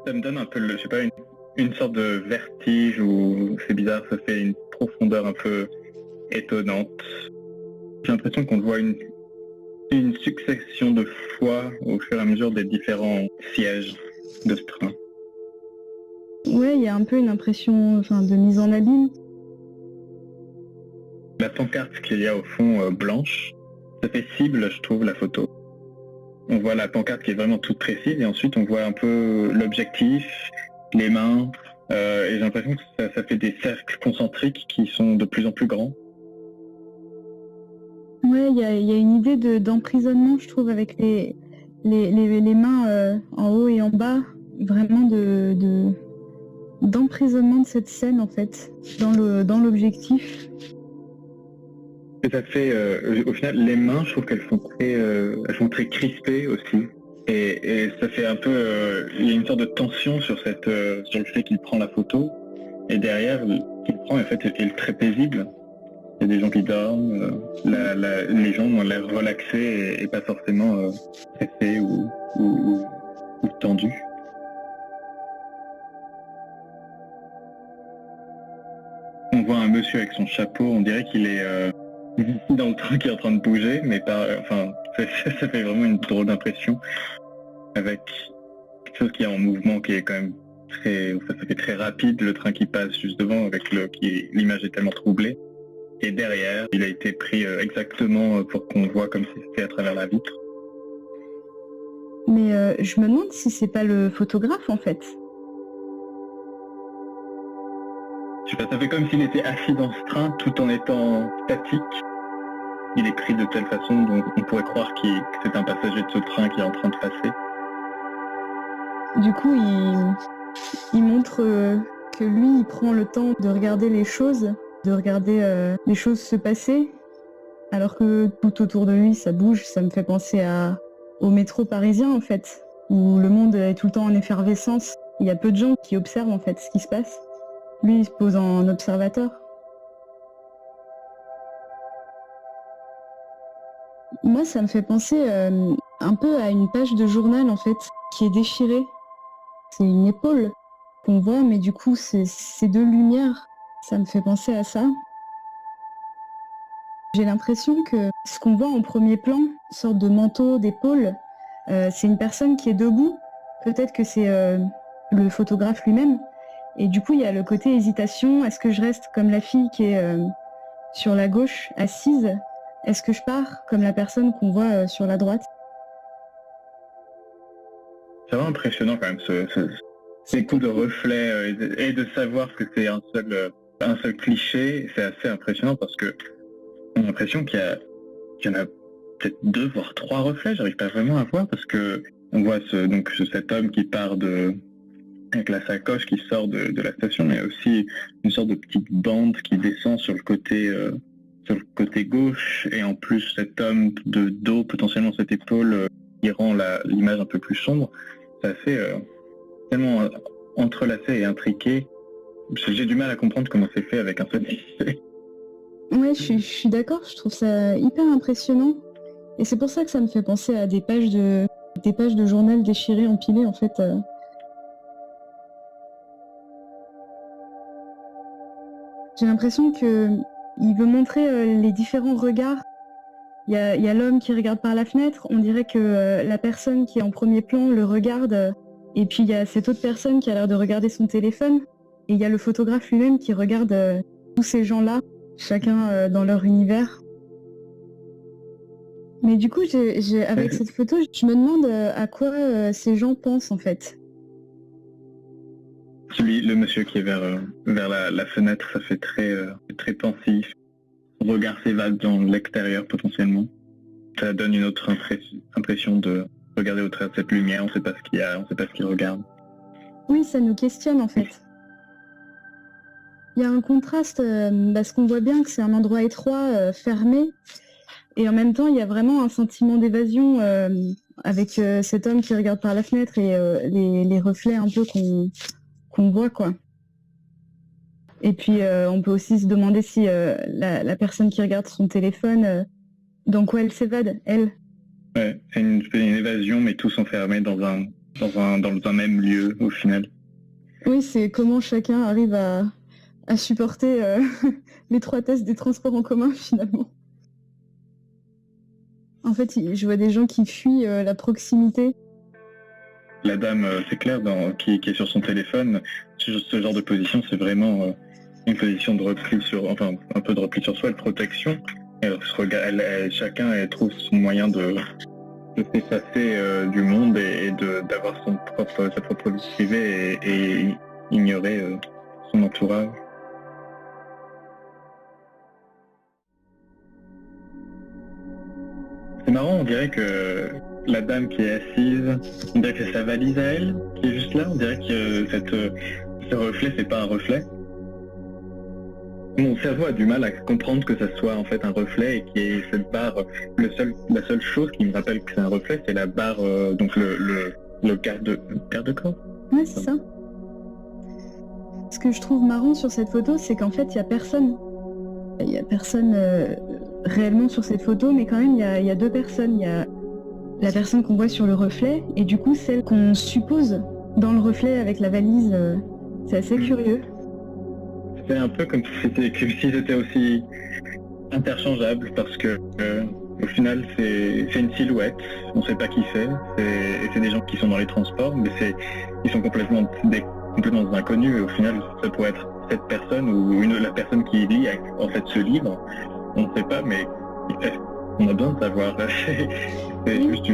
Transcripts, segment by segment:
Ça me donne un peu, je sais pas, une sorte de vertige où c'est bizarre, ça fait une profondeur un peu étonnante. J'ai l'impression qu'on voit une succession de fois au fur et à mesure des différents sièges de ce train. Ouais, il y a un peu une impression de mise en abîme. La pancarte qu'il y a au fond blanche, ça fait cible, je trouve, la photo. On voit la pancarte qui est vraiment toute précise et ensuite on voit un peu l'objectif, les mains, et j'ai l'impression que ça fait des cercles concentriques qui sont de plus en plus grands. Ouais, il y a une idée d'emprisonnement, je trouve, avec les mains en haut et en bas, vraiment d'emprisonnement de cette scène, en fait, dans l'objectif. Et ça fait, au final, les mains, je trouve qu'elles sont très crispées aussi. Et ça fait un peu, il y a une sorte de tension sur le fait qu'il prend la photo. Et derrière, qu'il prend, en fait, est très paisible. Il y a des gens qui dorment, les gens ont l'air relaxés et pas forcément stressés ou tendus. On voit un monsieur avec son chapeau, on dirait qu'il est dans le train qui est en train de bouger, mais ça fait vraiment une drôle d'impression avec quelque chose qui est en mouvement, qui est quand même ça fait très rapide, le train qui passe juste devant, l'image est tellement troublée. Et derrière, il a été pris exactement pour qu'on voit comme si c'était à travers la vitre. Mais je me demande si c'est pas le photographe, en fait. Je sais pas, ça fait comme s'il était assis dans ce train tout en étant statique. Il est pris de telle façon dont on pourrait croire que c'est un passager de ce train qui est en train de passer. Du coup, il montre que lui, il prend le temps de regarder les choses, les choses se passer, alors que tout autour de lui, ça bouge. Ça me fait penser au métro parisien, en fait, où le monde est tout le temps en effervescence. Il y a peu de gens qui observent, en fait, ce qui se passe. Lui, il se pose en observateur. Moi, ça me fait penser un peu à une page de journal, en fait, qui est déchirée. C'est une épaule qu'on voit, mais du coup, c'est deux lumières. Ça me fait penser à ça. J'ai l'impression que ce qu'on voit en premier plan, une sorte de manteau d'épaule, c'est une personne qui est debout. Peut-être que c'est le photographe lui-même. Et du coup, il y a le côté hésitation. Est-ce que je reste comme la fille qui est sur la gauche, assise? Est-ce que je pars comme la personne qu'on voit sur la droite? C'est vraiment impressionnant quand même, ces coups de reflet et de savoir que c'est un seul cliché. C'est assez impressionnant parce que on a l'impression qu'il y en a peut-être 2 voire 3 reflets. J'arrive pas vraiment à voir parce que on voit cet homme qui part avec la sacoche qui sort de la station, mais aussi une sorte de petite bande qui descend sur le côté gauche, et en plus cet homme de dos, potentiellement cette épaule, qui rend l'image un peu plus sombre. C'est assez tellement entrelacé et intriqué. J'ai du mal à comprendre comment c'est fait avec un seul cliché. Ouais, je suis d'accord, je trouve ça hyper impressionnant. Et c'est pour ça que ça me fait penser à des pages de journal déchirées, empilées, en fait. J'ai l'impression qu'il veut montrer les différents regards. Il y a l'homme qui regarde par la fenêtre, on dirait que la personne qui est en premier plan le regarde, et puis il y a cette autre personne qui a l'air de regarder son téléphone, et il y a le photographe lui-même qui regarde tous ces gens-là, chacun dans leur univers. Mais du coup, avec cette photo, je me demande à quoi ces gens pensent, en fait. Le monsieur qui est vers la fenêtre, ça fait très pensif. Son regard s'évade dans l'extérieur potentiellement. Ça donne une autre impression de regarder au travers de cette lumière. On ne sait pas ce qu'il y a, on ne sait pas ce qu'il regarde. Oui, ça nous questionne, en fait. Il y a un contraste parce qu'on voit bien que c'est un endroit étroit, fermé, et en même temps il y a vraiment un sentiment d'évasion avec cet homme qui regarde par la fenêtre et les reflets un peu qu'on voit, quoi. Et puis on peut aussi se demander si la personne qui regarde son téléphone, dans quoi elle s'évade, elle. Ouais, c'est une évasion, mais tous enfermés dans un dans un même lieu au final. Oui, c'est comment chacun arrive à supporter l'étroitesse des transports en commun finalement. En fait, je vois des gens qui fuient la proximité. La dame, c'est clair, qui est sur son téléphone, ce genre de position, c'est vraiment une position de repli enfin un peu de repli sur soi, de protection. Chacun trouve son moyen de s'effacer du monde et d'avoir sa propre vie privée et ignorer son entourage. C'est marrant, on dirait que la dame qui est assise, on dirait que c'est sa valise à elle qui est juste là. On dirait que ce reflet, c'est pas un reflet. Mon cerveau a du mal à comprendre que ça soit en fait un reflet et qu'il y ait cette barre. La seule chose qui me rappelle que c'est un reflet, c'est la barre, donc le garde-corps. Ouais, c'est ça. Ce que je trouve marrant sur cette photo, c'est qu'en fait, il y a personne. Il y a personne réellement sur cette photo, mais quand même, il y a deux personnes. Il y a la personne qu'on voit sur le reflet et du coup celle qu'on suppose dans le reflet avec la valise. C'est assez curieux. C'est un peu comme s'ils étaient aussi interchangeables parce que au final c'est une silhouette, on sait pas qui c'est des gens qui sont dans les transports, mais ils sont complètement inconnus et au final ça pourrait être cette personne ou la personne qui lit en fait ce livre, on ne sait pas, mais on a besoin de savoir. C'est juste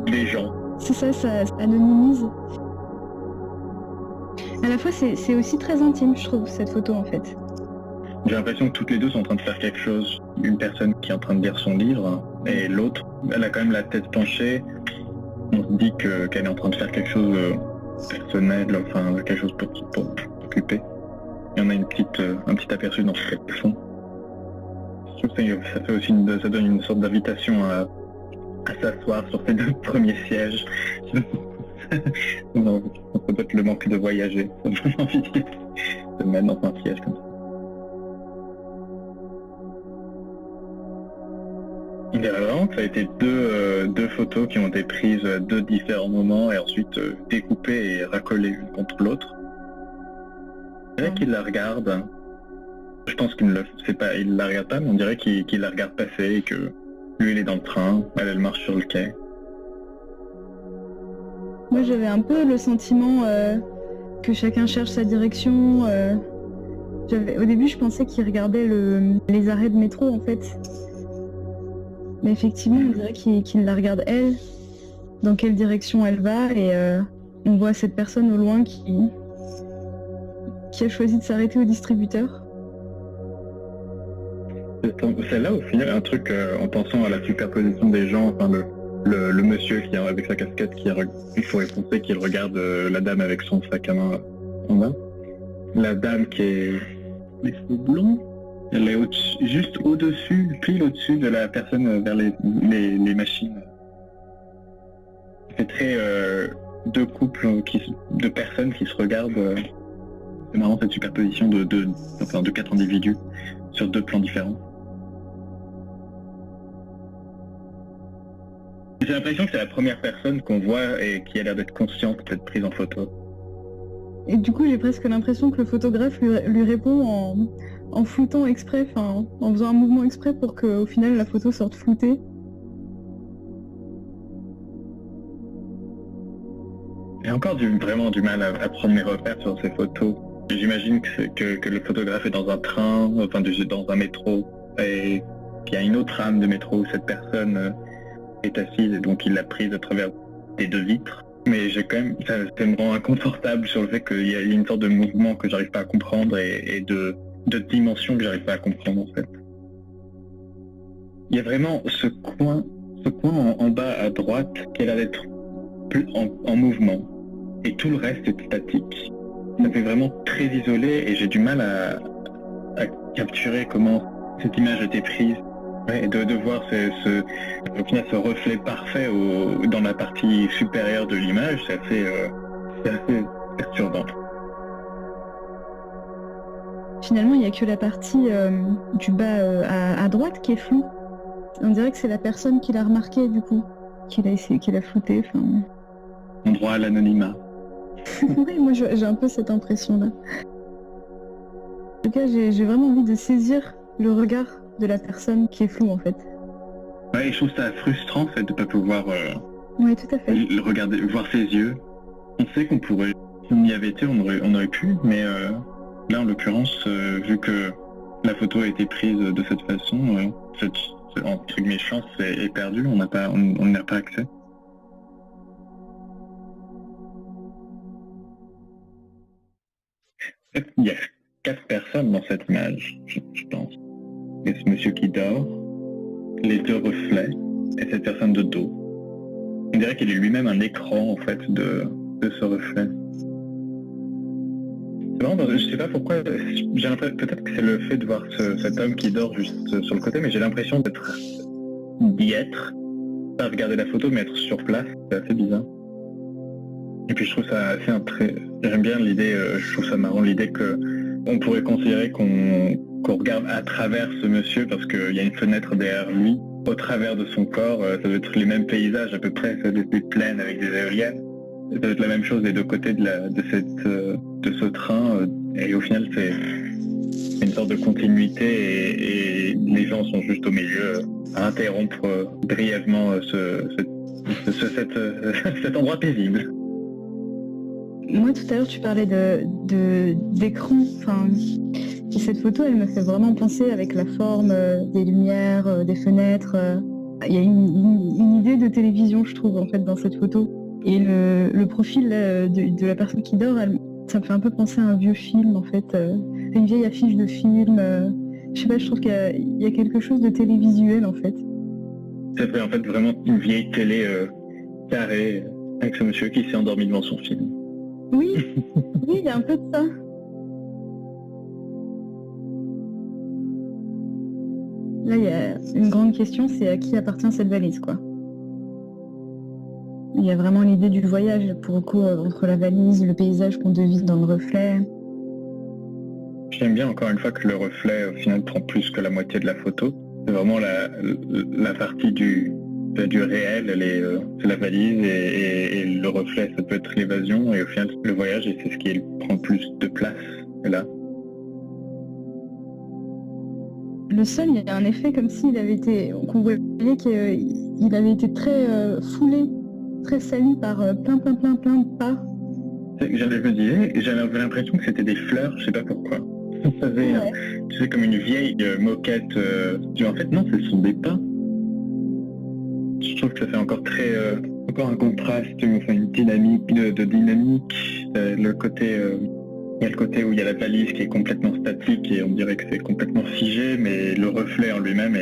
des gens. C'est ça anonymise. À la fois, c'est aussi très intime, je trouve, cette photo, en fait. J'ai l'impression que toutes les deux sont en train de faire quelque chose. Une personne qui est en train de lire son livre, et l'autre, elle a quand même la tête penchée. On se dit qu'elle est en train de faire quelque chose de personnel, enfin, quelque chose pour s'occuper. Il y en a un petit aperçu dans ce qu'elles font. Je trouve que ça fait aussi ça donne une sorte d'invitation à s'asseoir sur ces deux premiers sièges. Non, ça peut être le manque de voyager. Ça donne envie de mettre dans un siège comme ça. On dirait vraiment que ça a été deux photos qui ont été prises à deux différents moments et ensuite découpées et racollées l'une contre l'autre. On dirait qu'il la regarde. Je pense qu'il il la regarde pas, mais on dirait qu'il la regarde passer et que lui il est dans le train, elle marche sur le quai. Moi j'avais un peu le sentiment que chacun cherche sa direction. Au début je pensais qu'il regardait les arrêts de métro en fait. Mais effectivement on dirait qu'il la regarde elle, dans quelle direction elle va et on voit cette personne au loin qui a choisi de s'arrêter au distributeur. C'est là au final un truc en pensant à la superposition des gens, enfin le monsieur qui est avec sa casquette il faudrait penser qu'il regarde la dame avec son sac à main en bas. La dame qui est les cheveux blonds, elle est juste au-dessus, pile au-dessus de la personne vers les machines. C'est très deux couples, de personnes qui se regardent. C'est marrant cette superposition de 4 individus sur deux plans différents. J'ai l'impression que c'est la première personne qu'on voit et qui a l'air d'être consciente d'être prise en photo. Et du coup, j'ai presque l'impression que le photographe lui répond en floutant exprès, en faisant un mouvement exprès pour qu'au final la photo sorte floutée. J'ai encore vraiment du mal à prendre mes repères sur ces photos. J'imagine que le photographe est dans un train, enfin dans un métro, et qu'il y a une autre rame de métro où cette personne est assise et donc il l'a prise à travers des deux vitres. Mais ça me rend inconfortable sur le fait qu'il y a une sorte de mouvement que j'arrive pas à comprendre et de dimension que j'arrive pas à comprendre en fait. Il y a vraiment ce coin en bas à droite qui a l'air d'être plus en mouvement et tout le reste est statique. Ça fait vraiment très isolé et j'ai du mal à capturer comment cette image a été prise. Ouais, et de voir au final, ce reflet parfait dans la partie supérieure de l'image, c'est assez perturbant. Finalement, il n'y a que la partie du bas à droite qui est floue. On dirait que c'est la personne qui l'a remarqué du coup, qui l'a flouté. ont droit à l'anonymat. Oui, moi j'ai un peu cette impression-là. En tout cas, j'ai vraiment envie de saisir le regard de la personne qui est floue en fait. Ouais, et je trouve ça frustrant en fait de pas pouvoir Oui, tout à fait. le regarder, voir ses yeux. On sait qu'on pourrait, si on y avait été, on aurait pu, mais là en l'occurrence, vu que la photo a été prise de cette façon, entre guillemets chance est perdue, on n'y a pas accès. Il y a 4 personnes dans cette image, je pense. Il y a ce monsieur qui dort, les 2 reflets, et cette personne de dos. On dirait qu'il est lui-même un écran en fait de ce reflet. C'est marrant, je sais pas pourquoi, j'ai l'impression, peut-être que c'est le fait de voir cet homme qui dort juste sur le côté, mais j'ai l'impression d'y être, pas regarder la photo, mais être sur place, c'est assez bizarre. Et puis je trouve ça assez j'aime bien l'idée, je trouve ça marrant l'idée que on pourrait considérer qu'on regarde à travers ce monsieur parce qu'il y a une fenêtre derrière lui, au travers de son corps, ça doit être les mêmes paysages à peu près, ça doit être des plaines avec des éoliennes, ça doit être la même chose des 2 côtés de ce train, et au final c'est une sorte de continuité et les gens sont juste au milieu à interrompre brièvement cet endroit paisible. Moi tout à l'heure tu parlais d'écran, enfin, et cette photo elle me fait vraiment penser avec la forme des lumières, des fenêtres. Il y a une idée de télévision je trouve en fait dans cette photo. Et le profil de la personne qui dort, ça me fait un peu penser à un vieux film en fait. C'est une vieille affiche de film. Je sais pas, je trouve qu'il y a quelque chose de télévisuel en fait. Ça fait en fait vraiment une vieille télé carrée avec ce monsieur qui s'est endormi devant son film. Oui, oui, il y a un peu de ça. Là, il y a une grande question, c'est à qui appartient cette valise, quoi. Il y a vraiment l'idée du voyage, pour le coup, entre la valise, le paysage qu'on devine dans le reflet. J'aime bien encore une fois que le reflet, au final, prend plus que la moitié de la photo. C'est vraiment la partie du réel, c'est la valise et le reflet, ça peut être l'évasion et au final le voyage et c'est ce qui prend plus de place. Et là. Le sol, il y a un effet comme s'il avait été, qu'on voyait qu'il avait été très foulé, très sali par plein de pas. J'avais l'impression que c'était des fleurs, je sais pas pourquoi. Ça faisait, tu sais, comme une vieille moquette. En fait non, ce sont des pas. Je trouve que ça fait encore encore un contraste, enfin une dynamique de dynamique. Le côté, il y a le côté où il y a la valise qui est complètement statique et on dirait que c'est complètement figé, mais le reflet en lui-même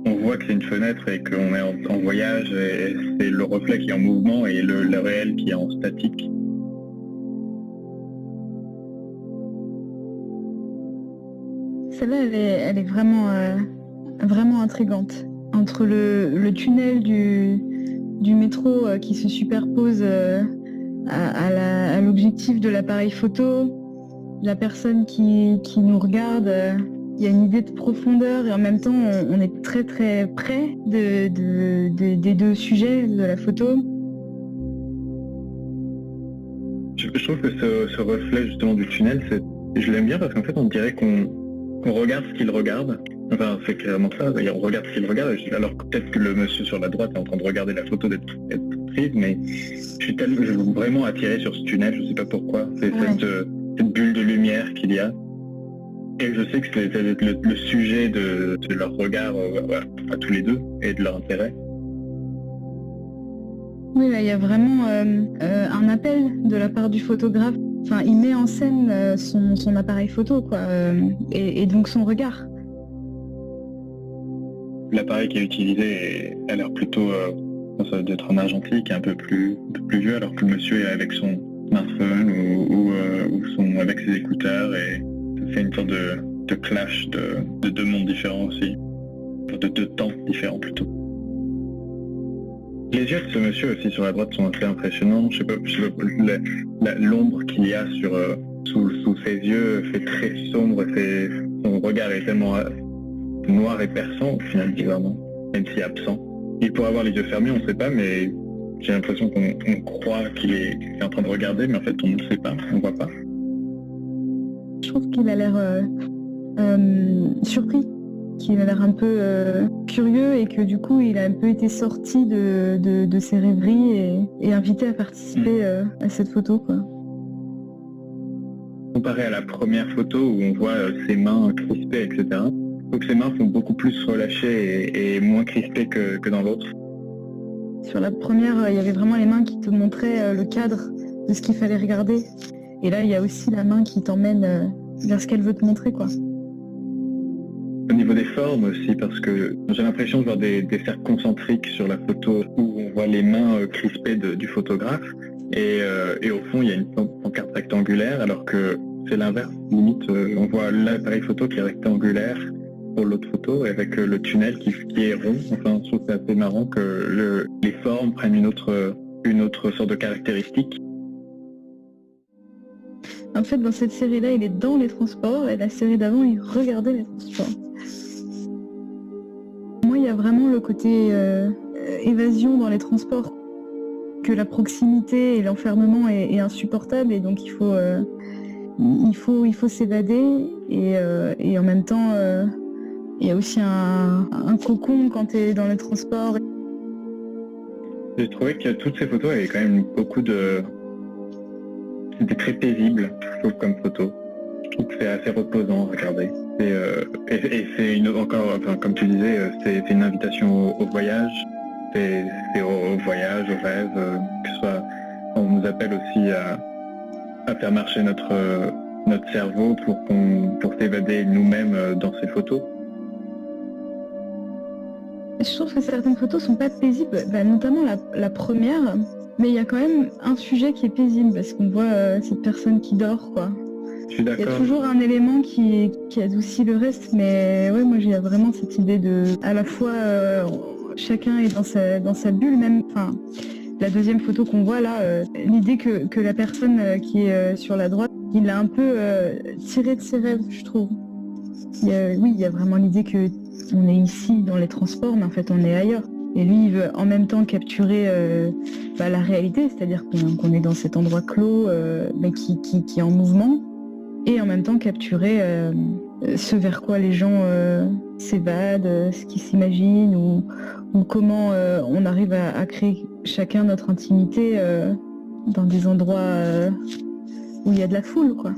on voit que c'est une fenêtre et qu'on est en voyage et c'est le reflet qui est en mouvement et le réel qui est en statique. Celle-là, elle est vraiment, vraiment intrigante. Entre le tunnel du métro qui se superpose à l'objectif de l'appareil photo, la personne qui nous regarde, il y a une idée de profondeur et en même temps on est très très près des 2 sujets de la photo. Je trouve que ce reflet justement du tunnel, je l'aime bien parce qu'en fait on dirait qu'on regarde ce qu'il regarde. Enfin, c'est clairement ça, on regarde ce qu'il regarde, alors que peut-être que le monsieur sur la droite est en train de regarder la photo d'être prise, mais je suis vraiment attiré sur ce tunnel, je sais pas pourquoi. C'est cette bulle de lumière qu'il y a. Et je sais que c'est le sujet de leur regard à tous les 2 et de leur intérêt. Oui, là, il y a vraiment un appel de la part du photographe. Enfin, il met en scène son appareil photo, quoi, et donc son regard. L'appareil qui est utilisé a l'air plutôt, ça doit être un argentique, un peu plus vieux, alors que le monsieur est avec son smartphone ou avec ses écouteurs, et ça fait une sorte de clash de 2 mondes différents aussi, de 2 temps différents plutôt. Les yeux de ce monsieur aussi sur la droite sont assez impressionnants. Je sais pas, l'ombre qu'il y a sous ses yeux fait très sombre. Son regard est tellement noir et perçant au final, bizarrement, même si absent. Il pourrait avoir les yeux fermés, on ne sait pas, mais J'ai l'impression qu'on croit qu'il est en train de regarder, mais en fait on ne le sait pas, on ne voit pas. Je trouve qu'il a l'air surpris, qu'il a l'air un peu curieux et que du coup il a un peu été sorti de ses rêveries et invité à participer à cette photo, quoi. Comparé à la première photo où on voit ses mains crispées, etc. Donc ses mains sont beaucoup plus relâchées et moins crispées que dans l'autre. Sur la première, il y avait vraiment les mains qui te montraient le cadre de ce qu'il fallait regarder. Et là, il y a aussi la main qui t'emmène vers ce qu'elle veut te montrer, quoi. Au niveau des formes aussi, parce que j'ai l'impression de voir des cercles concentriques sur la photo où on voit les mains crispées du photographe. Et au fond, il y a une pancarte rectangulaire, alors que c'est l'inverse. Limite, on voit l'appareil photo qui est rectangulaire pour l'autre photo, avec le tunnel qui est rond. Enfin, je trouve que c'est assez marrant que les formes prennent une autre sorte de caractéristique. En fait, dans cette série-là, il est dans les transports, et la série d'avant, il regardait les transports. Moi, il y a vraiment le côté évasion dans les transports, que la proximité et l'enfermement est insupportable, et donc il faut s'évader, et en même temps, il y a aussi un cocon quand tu es dans les transports. J'ai trouvé que toutes ces photos avaient quand même beaucoup de... C'était très paisible, je trouve, comme photo. Je trouve que c'est assez reposant à regarder. Et c'est enfin, comme tu disais, c'est une invitation au voyage. C'est au voyage, au rêve, que ce soit... On nous appelle aussi à faire marcher notre cerveau pour s'évader nous-mêmes dans ces photos. Je trouve que certaines photos sont pas paisibles, notamment la première, mais il y a quand même un sujet qui est paisible, parce qu'on voit cette personne qui dort, quoi. Je suis d'accord. Il y a toujours un élément qui adoucit le reste, mais ouais, moi j'ai vraiment cette idée de, à la fois, chacun est dans sa bulle, même, enfin, la deuxième photo qu'on voit là, l'idée que la personne qui est sur la droite, il l'a un peu tiré de ses rêves, je trouve. Il y a vraiment l'idée que on est ici dans les transports, mais en fait on est ailleurs. Et lui, il veut en même temps capturer la réalité, c'est-à-dire qu'on est dans cet endroit clos, mais qui est en mouvement, et en même temps capturer ce vers quoi les gens s'évadent, ce qu'ils s'imaginent, ou comment on arrive à créer chacun notre intimité dans des endroits où il y a de la foule, quoi.